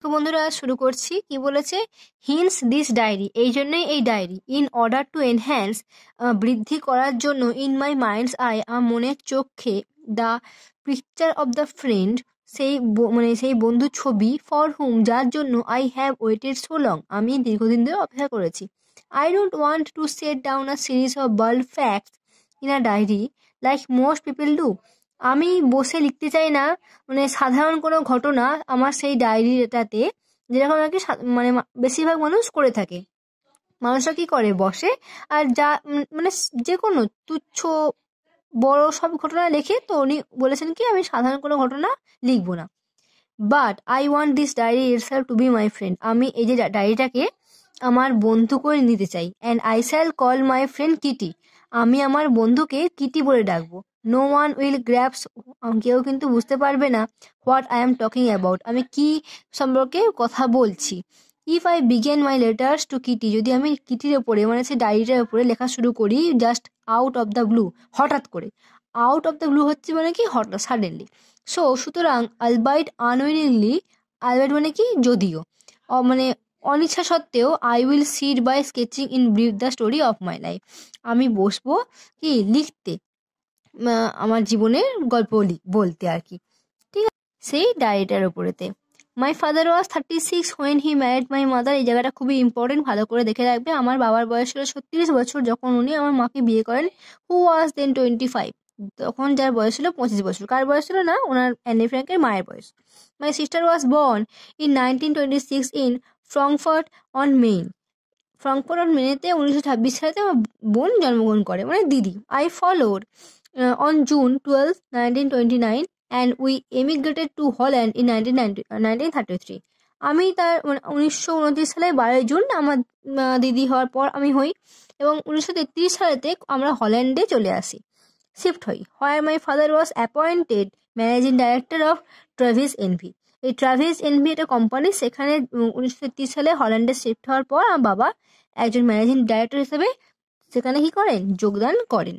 তো বন্ধুরা শুরু করছি। কি বলেছে? হিন্স দিস ডায়েরি, এই জন্যই এই diary. In order to enhance, বৃদ্ধি করার জন্য। ইন মাই মাইন্ডস আই, আমার মনের চোখে। The picture of the friend, সেই সেই বন্ধুর ছবি। ফর হুম, যার জন্য। I have waited so long, আমি দীর্ঘদিন ধরে অপেক্ষা করেছি। I don't want to set down a series of bald facts in a diary like most people do. আমি বসে লিখতে চাই না সাধারণ কোনো ঘটনা আমার সেই ডায়েরিটাতে, যেরকম আর কি বেশিরভাগ মানুষ করে থাকে। মানুষরা কি করে, বসে আর যা যে কোনো তুচ্ছ বড় সব ঘটনা লেখে। তো উনি বলেছেন কি, আমি সাধারণ কোনো ঘটনা লিখবো না। But I want this diary itself to be my friend, আমি এই যে ডায়েরিটাকে আমার বন্ধু করে নিতে চাই। And I shall call my friend Kitty, আমি আমার বন্ধুকে কিটি বলে ডাকবো। নো ওয়ান উইল গ্র্যাপস, কেউ কিন্তু বুঝতে পারবে না what I am talking about, আমি কি সম্পর্কে কথা বলছি। If I begin my letters to Kitty, যদি আমি কিটির ওপরে সেই ডায়েরিটার ওপরে লেখা শুরু করি, just out of the blue, হঠাৎ করে। আউট অফ দ্য ব্লু হচ্ছে কি হঠাৎ, সাডেনলি। সুতরাং আলবাইট আনউইলিংলি, আলবাইট কি যদিও, অনিচ্ছা সত্ত্বেও, I will sit by sketching in brief the story of my life, আমি বসবো কি লিখতে, আমার জীবনের গল্প বলতে আর কি, ঠিক আছে, সেই ডায়েরিটার উপরেতে। My father was 36 when he married my mother, এই জায়গাটা খুবই ইম্পর্টেন্ট, ভালো করে দেখে রাখবে। আমার বাবার বয়স ছিল 36 বছর যখন উনি আমার মাকে বিয়ে করেন। হু ওয়াজ দেন 25, তখন যার বয়স ছিল 25 বছর। কার বয়স ছিল না, ওনার অ্যানি ফ্র্যাঙ্কের মায়ের বয়স। My sister was born in 1926 in Frankfurt on Main, Frankfurt on মেনেতে 1926 সালে আমার বোন জন্মগ্রহণ করে, দিদি। I followed on June 12, 1929 and we emigrated to Holland in 1933, আমি তার 1929 সালে 12 জুন আমার দিদি হওয়ার পর আমি হই, এবং 1933 সালেতে আমরা হল্যান্ডে চলে আসি, শিফট হই। Where my father was appointed managing director of Travies N, V Travies N একটা কোম্পানি, সেখানে 1933 সালে হল্যান্ডে শিফট হওয়ার পর আমার বাবা একজন ম্যানেজিং ডাইরেক্টর হিসেবে সেখানে কি করেন, যোগদান করেন।